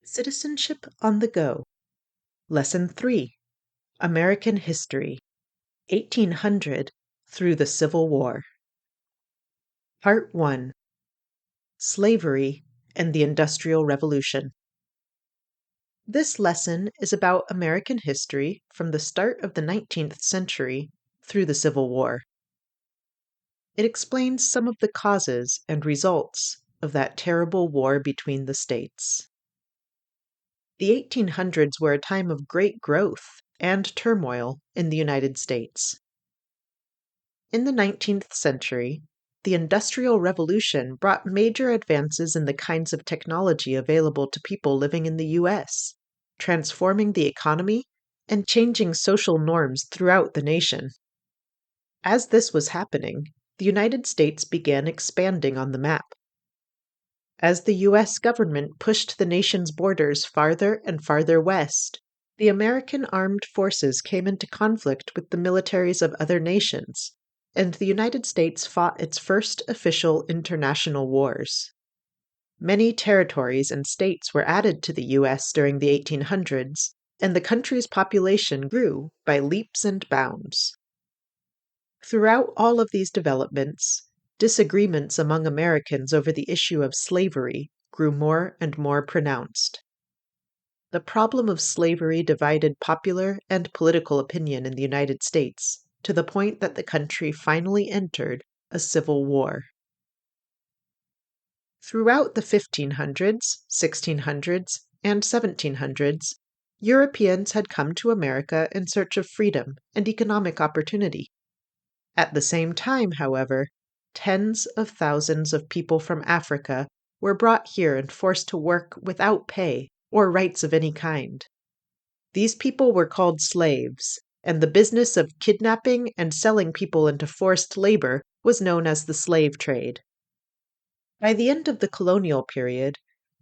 Citizenship on the Go. Lesson 3. American History, 1800 through the Civil War. Part 1. Slavery and the Industrial Revolution. This lesson is about American history from the start of the 19th century through the Civil War. It explains some of the causes and results of that terrible war between the states. The 1800s were a time of great growth and turmoil in the United States. In the 19th century, the Industrial Revolution brought major advances in the kinds of technology available to people living in the US, transforming the economy and changing social norms throughout the nation. As this was happening, the United States began expanding on the map. As the US government pushed the nation's borders farther and farther west, the American armed forces came into conflict with the militaries of other nations, and the United States fought its first official international wars. Many territories and states were added to the US during the 1800s, and the country's population grew by leaps and bounds. Throughout all of these developments, disagreements among Americans over the issue of slavery grew more and more pronounced. The problem of slavery divided popular and political opinion in the United States to the point that the country finally entered a civil war. Throughout the 1500s, 1600s, and 1700s, Europeans had come to America in search of freedom and economic opportunity. At the same time, however, tens of thousands of people from Africa were brought here and forced to work without pay or rights of any kind. These people were called slaves, and the business of kidnapping and selling people into forced labor was known as the slave trade. By the end of the colonial period,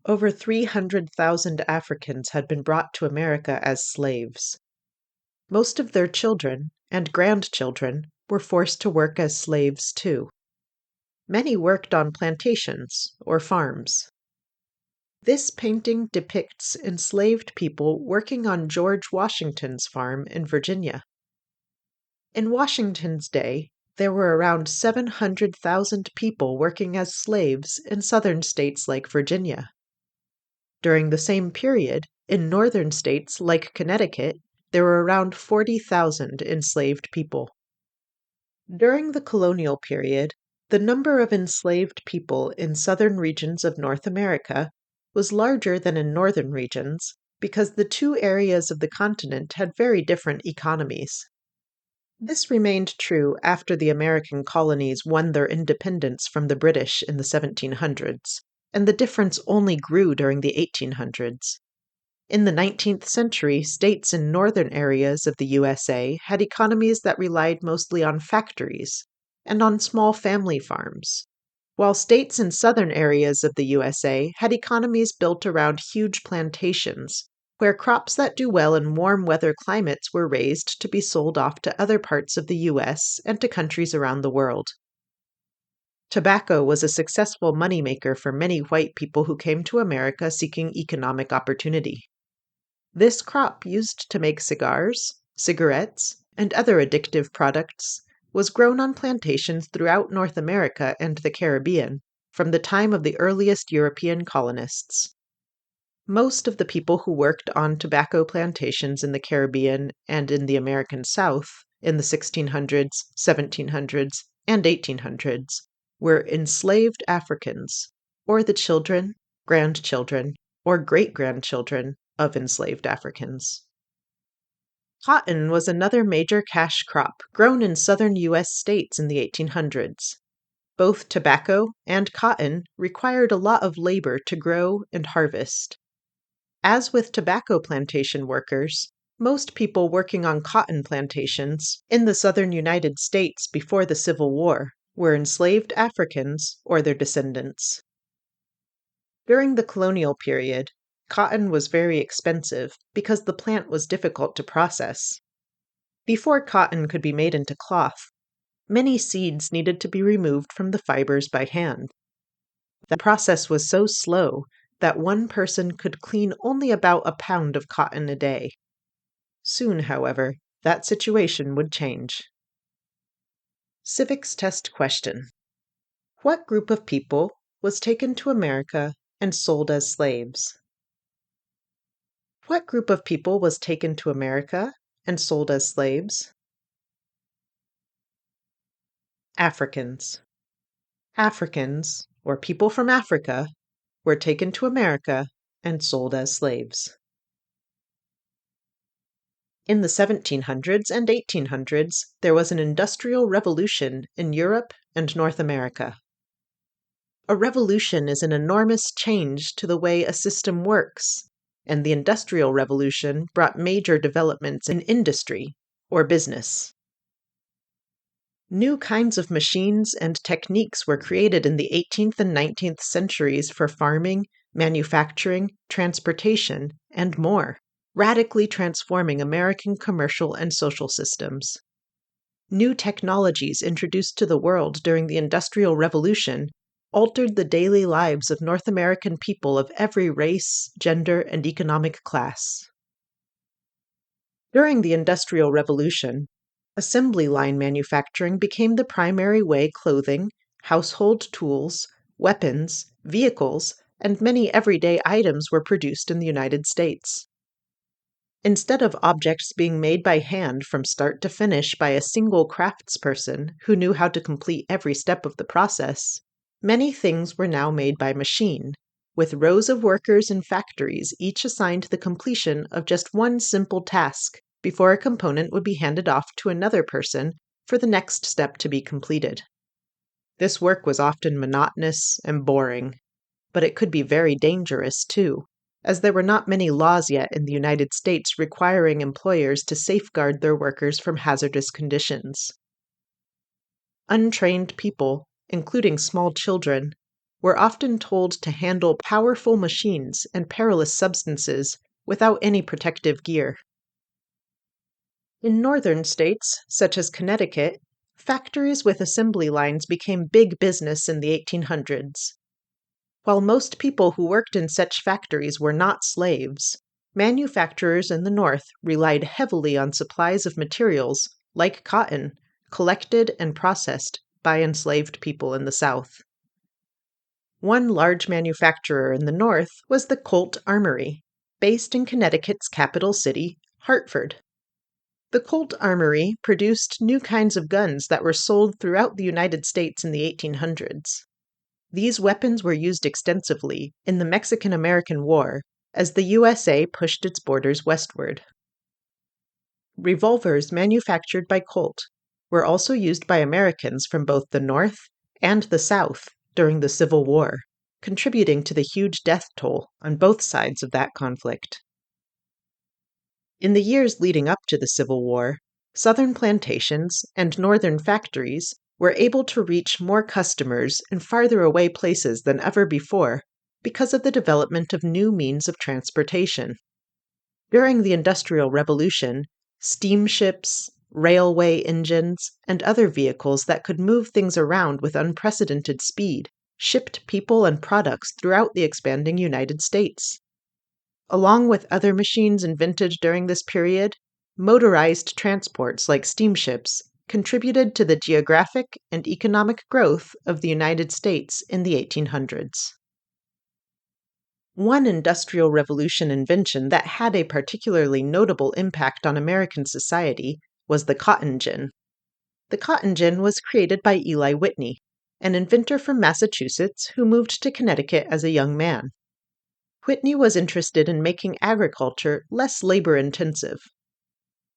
over 300,000 Africans had been brought to America as slaves. Most of their children and grandchildren were forced to work as slaves too. Many worked on plantations or farms. This painting depicts enslaved people working on George Washington's farm in Virginia. In Washington's day, there were around 700,000 people working as slaves in southern states like Virginia. During the same period, in northern states like Connecticut, there were around 40,000 enslaved people. During the colonial period, the number of enslaved people in southern regions of North America was larger than in northern regions because the two areas of the continent had very different economies. This remained true after the American colonies won their independence from the British in the 1700s, and the difference only grew during the 1800s. In the 19th century, states in northern areas of the USA had economies that relied mostly on factories and on small family farms, while states in southern areas of the USA had economies built around huge plantations, where crops that do well in warm weather climates were raised to be sold off to other parts of the US and to countries around the world. Tobacco was a successful moneymaker for many white people who came to America seeking economic opportunity. This crop, used to make cigars, cigarettes, and other addictive products, was grown on plantations throughout North America and the Caribbean from the time of the earliest European colonists. Most of the people who worked on tobacco plantations in the Caribbean and in the American South in the 1600s, 1700s, and 1800s were enslaved Africans, or the children, grandchildren, or great-grandchildren of enslaved Africans. Cotton was another major cash crop grown in southern U.S. states in the 1800s. Both tobacco and cotton required a lot of labor to grow and harvest. As with tobacco plantation workers, most people working on cotton plantations in the southern United States before the Civil War were enslaved Africans or their descendants. During the colonial period, cotton was very expensive because the plant was difficult to process. Before cotton could be made into cloth, many seeds needed to be removed from the fibers by hand. The process was so slow that one person could clean only about a pound of cotton a day. Soon, however, that situation would change. Civics test question. What group of people was taken to America and sold as slaves? What group of people was taken to America and sold as slaves? Africans. Africans, or people from Africa, were taken to America and sold as slaves. In the 1700s and 1800s, there was an industrial revolution in Europe and North America. A revolution is an enormous change to the way a system works, and the Industrial Revolution brought major developments in industry or business. New kinds of machines and techniques were created in the 18th and 19th centuries for farming, manufacturing, transportation, and more, radically transforming American commercial and social systems. New technologies introduced to the world during the Industrial Revolution altered the daily lives of North American people of every race, gender, and economic class. During the Industrial Revolution, assembly line manufacturing became the primary way clothing, household tools, weapons, vehicles, and many everyday items were produced in the United States. Instead of objects being made by hand from start to finish by a single craftsperson who knew how to complete every step of the process, many things were now made by machine, with rows of workers in factories each assigned the completion of just one simple task before a component would be handed off to another person for the next step to be completed. This work was often monotonous and boring, but it could be very dangerous too, as there were not many laws yet in the United States requiring employers to safeguard their workers from hazardous conditions. Untrained people, including small children, were often told to handle powerful machines and perilous substances without any protective gear. In northern states, such as Connecticut, factories with assembly lines became big business in the 1800s. While most people who worked in such factories were not slaves, manufacturers in the North relied heavily on supplies of materials, like cotton, collected and processed by enslaved people in the South. One large manufacturer in the North was the Colt Armory, based in Connecticut's capital city, Hartford. The Colt Armory produced new kinds of guns that were sold throughout the United States in the 1800s. These weapons were used extensively in the Mexican-American War as the USA pushed its borders westward. Revolvers manufactured by Colt were also used by Americans from both the North and the South during the Civil War, contributing to the huge death toll on both sides of that conflict. In the years leading up to the Civil War, Southern plantations and Northern factories were able to reach more customers in farther away places than ever before because of the development of new means of transportation. During the Industrial Revolution, steamships, railway engines, and other vehicles that could move things around with unprecedented speed shipped people and products throughout the expanding United States. Along with other machines invented during this period, motorized transports like steamships contributed to the geographic and economic growth of the United States in the 1800s. One Industrial Revolution invention that had a particularly notable impact on American society was the cotton gin. The cotton gin was created by Eli Whitney, an inventor from Massachusetts who moved to Connecticut as a young man. Whitney was interested in making agriculture less labor-intensive.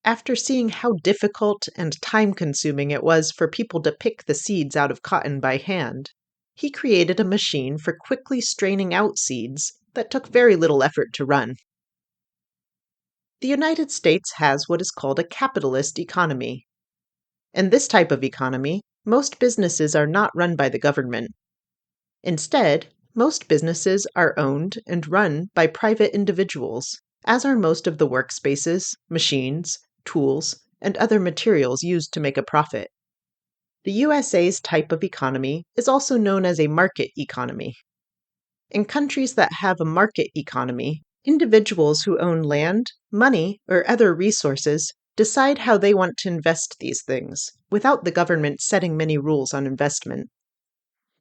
After seeing how difficult and time-consuming it was for people to pick the seeds out of cotton by hand, he created a machine for quickly straining out seeds that took very little effort to run. The United States has what is called a capitalist economy. In this type of economy, most businesses are not run by the government. Instead, most businesses are owned and run by private individuals, as are most of the workspaces, machines, tools, and other materials used to make a profit. The USA's type of economy is also known as a market economy. In countries that have a market economy, individuals who own land, money, or other resources decide how they want to invest these things, without the government setting many rules on investment.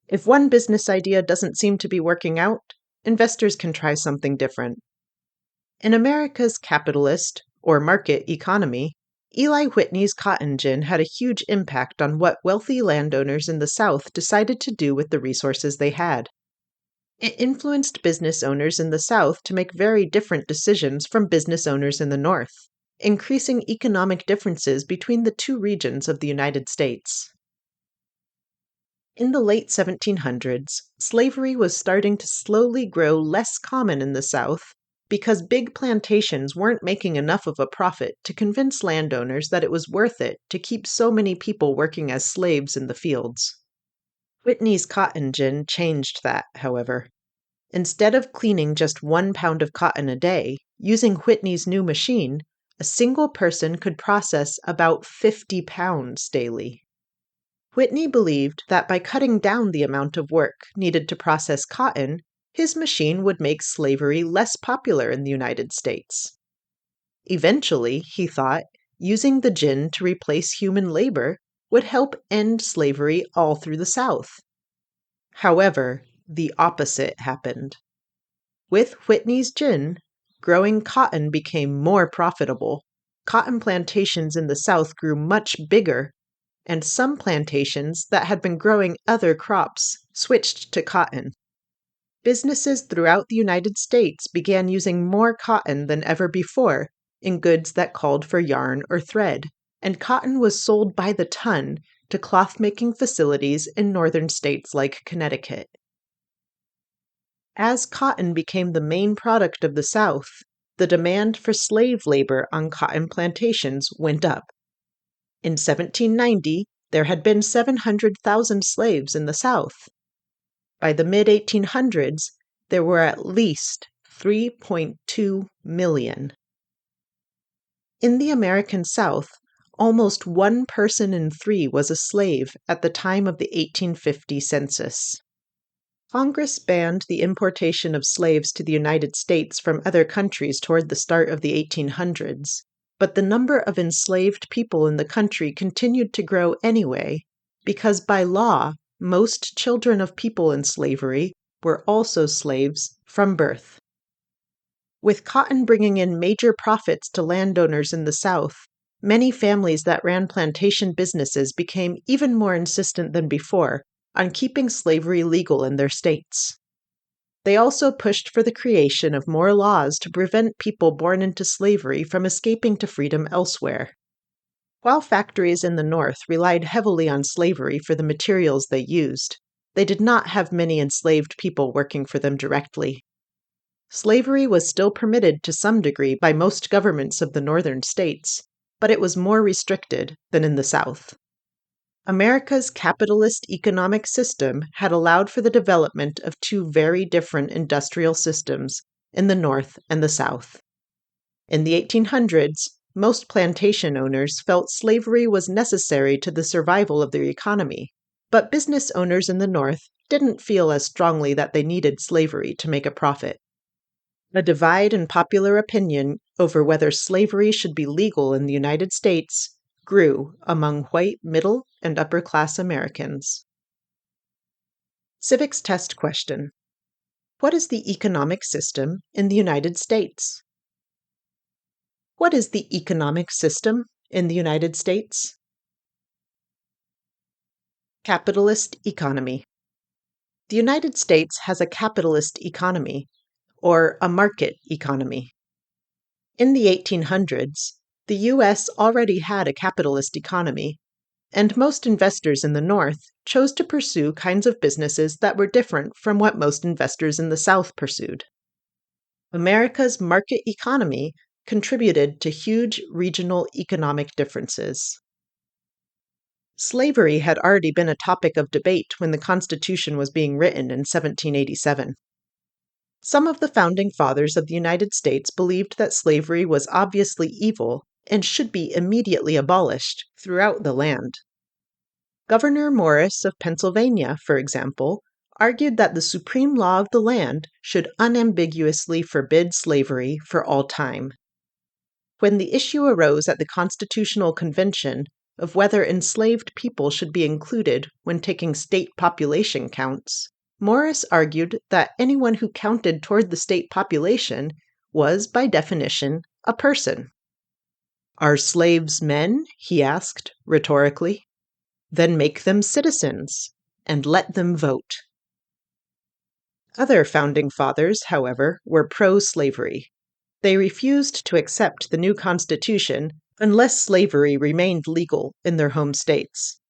If one business idea doesn't seem to be working out, investors can try something different. In America's capitalist, or market economy, Eli Whitney's cotton gin had a huge impact on what wealthy landowners in the South decided to do with the resources they had. It influenced business owners in the South to make very different decisions from business owners in the North, increasing economic differences between the two regions of the United States. In the late 1700s, slavery was starting to slowly grow less common in the South because big plantations weren't making enough of a profit to convince landowners that it was worth it to keep so many people working as slaves in the fields. Whitney's cotton gin changed that, however. Instead of cleaning just 1 pound of cotton a day, using Whitney's new machine, a single person could process about 50 pounds daily. Whitney believed that by cutting down the amount of work needed to process cotton, his machine would make slavery less popular in the United States. Eventually, he thought, using the gin to replace human labor would help end slavery all through the South. However, the opposite happened. With Whitney's gin, growing cotton became more profitable. Cotton plantations in the South grew much bigger, and some plantations that had been growing other crops switched to cotton. Businesses throughout the United States began using more cotton than ever before in goods that called for yarn or thread, and cotton was sold by the ton to cloth-making facilities in northern states like Connecticut. As cotton became the main product of the South, the demand for slave labor on cotton plantations went up. In 1790, there had been 700,000 slaves in the South. By the mid-1800s, there were at least 3.2 million. In the American South, almost 1 person in 3 was a slave at the time of the 1850 census. Congress banned the importation of slaves to the United States from other countries toward the start of the 1800s, but the number of enslaved people in the country continued to grow anyway, because by law, most children of people in slavery were also slaves from birth. With cotton bringing in major profits to landowners in the South, many families that ran plantation businesses became even more insistent than before on keeping slavery legal in their states. They also pushed for the creation of more laws to prevent people born into slavery from escaping to freedom elsewhere. While factories in the North relied heavily on slavery for the materials they used, they did not have many enslaved people working for them directly. Slavery was still permitted to some degree by most governments of the northern states, but it was more restricted than in the South. America's capitalist economic system had allowed for the development of 2 very different industrial systems in the North and the South. In the 1800s, most plantation owners felt slavery was necessary to the survival of their economy, but business owners in the North didn't feel as strongly that they needed slavery to make a profit. A divide in popular opinion over whether slavery should be legal in the United States grew among white middle and upper class Americans. Civics test question. What is the economic system in the United States? What is the economic system in the United States? Capitalist economy. The United States has a capitalist economy, or a market economy. In the 1800s, the U.S. already had a capitalist economy, and most investors in the North chose to pursue kinds of businesses that were different from what most investors in the South pursued. America's market economy contributed to huge regional economic differences. Slavery had already been a topic of debate when the Constitution was being written in 1787. Some of the founding fathers of the United States believed that slavery was obviously evil and should be immediately abolished throughout the land. Gouverneur Morris of Pennsylvania, for example, argued that the supreme law of the land should unambiguously forbid slavery for all time. When the issue arose at the Constitutional Convention of whether enslaved people should be included when taking state population counts, Morris argued that anyone who counted toward the state population was, by definition, a person. "Are slaves men?" he asked, rhetorically. "Then make them citizens, and let them vote." Other founding fathers, however, were pro-slavery. They refused to accept the new Constitution unless slavery remained legal in their home states.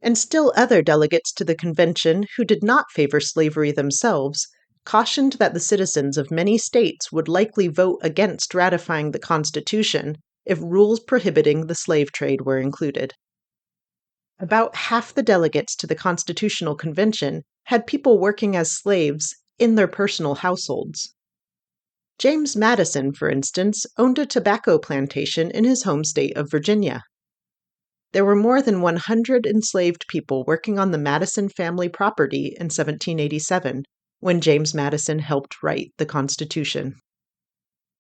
And still other delegates to the convention who did not favor slavery themselves cautioned that the citizens of many states would likely vote against ratifying the Constitution if rules prohibiting the slave trade were included. About half the delegates to the Constitutional Convention had people working as slaves in their personal households. James Madison, for instance, owned a tobacco plantation in his home state of Virginia. There were more than 100 enslaved people working on the Madison family property in 1787, when James Madison helped write the Constitution.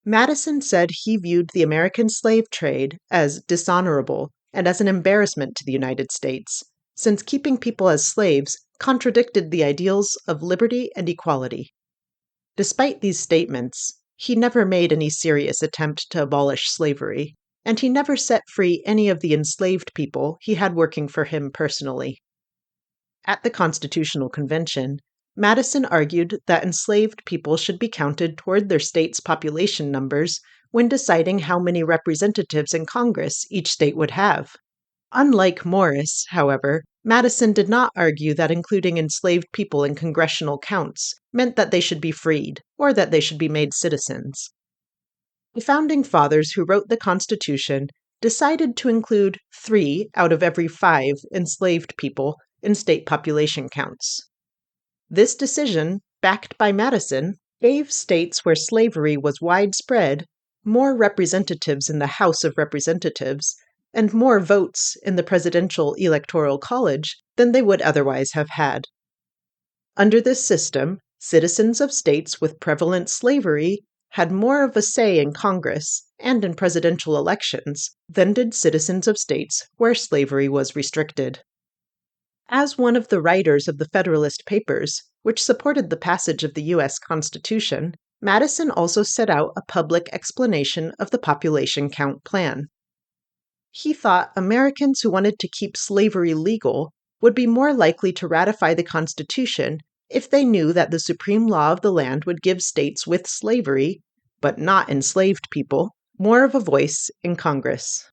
Madison said he viewed the American slave trade as dishonorable and as an embarrassment to the United States, since keeping people as slaves contradicted the ideals of liberty and equality. Despite these statements, he never made any serious attempt to abolish slavery, and he never set free any of the enslaved people he had working for him personally. At the Constitutional Convention, Madison argued that enslaved people should be counted toward their state's population numbers when deciding how many representatives in Congress each state would have. Unlike Morris, however, Madison did not argue that including enslaved people in congressional counts meant that they should be freed or that they should be made citizens. The Founding Fathers who wrote the Constitution decided to include 3 out of every 5 enslaved people in state population counts. This decision, backed by Madison, gave states where slavery was widespread more representatives in the House of Representatives and more votes in the presidential electoral college than they would otherwise have had. Under this system, citizens of states with prevalent slavery had more of a say in Congress and in presidential elections than did citizens of states where slavery was restricted. As one of the writers of the Federalist Papers, which supported the passage of the U.S. Constitution, Madison also set out a public explanation of the population count plan. He thought Americans who wanted to keep slavery legal would be more likely to ratify the Constitution if they knew that the supreme law of the land would give states with slavery, but not enslaved people, more of a voice in Congress.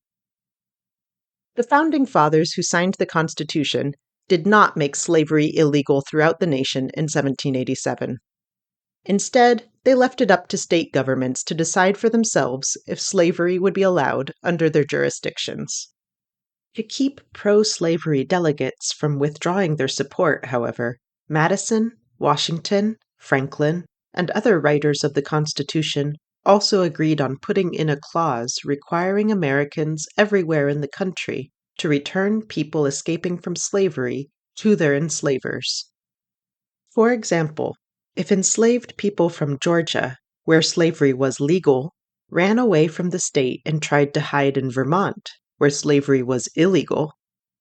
The Founding Fathers who signed the Constitution did not make slavery illegal throughout the nation in 1787. Instead, they left it up to state governments to decide for themselves if slavery would be allowed under their jurisdictions. To keep pro-slavery delegates from withdrawing their support, however, Madison, Washington, Franklin, and other writers of the Constitution also agreed on putting in a clause requiring Americans everywhere in the country to return people escaping from slavery to their enslavers. For example, if enslaved people from Georgia, where slavery was legal, ran away from the state and tried to hide in Vermont, where slavery was illegal,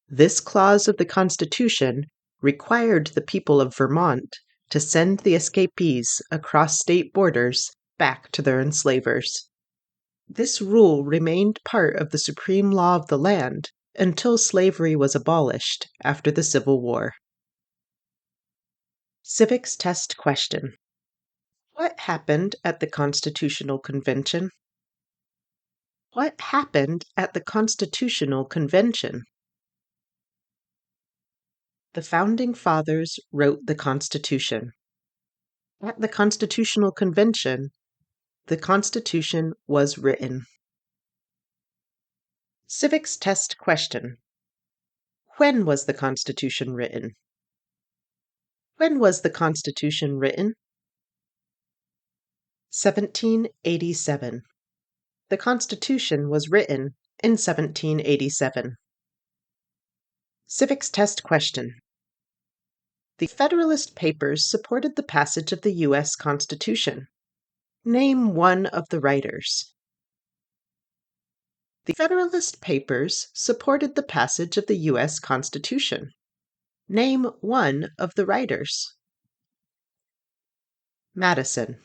this clause of the Constitution required the people of Vermont to send the escapees across state borders back to their enslavers. This rule remained part of the supreme law of the land until slavery was abolished after the Civil War. Civics test question. What happened at the Constitutional Convention? What happened at the Constitutional Convention? The Founding Fathers wrote the Constitution. At the Constitutional Convention, the Constitution was written. Civics test question. When was the Constitution written? When was the Constitution written? 1787. The Constitution was written in 1787. Civics test question. The Federalist Papers supported the passage of the U.S. Constitution. Name one of the writers. The Federalist Papers supported the passage of the U.S. Constitution. Name one of the writers. Madison.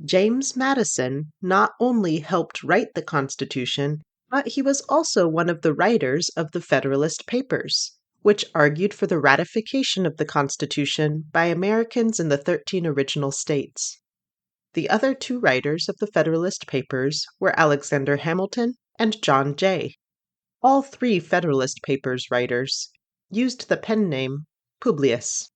James Madison not only helped write the Constitution, but he was also one of the writers of the Federalist Papers, which argued for the ratification of the Constitution by Americans in the 13 original states. The other two writers of the Federalist Papers were Alexander Hamilton and John Jay. All three Federalist Papers writers used the pen name Publius.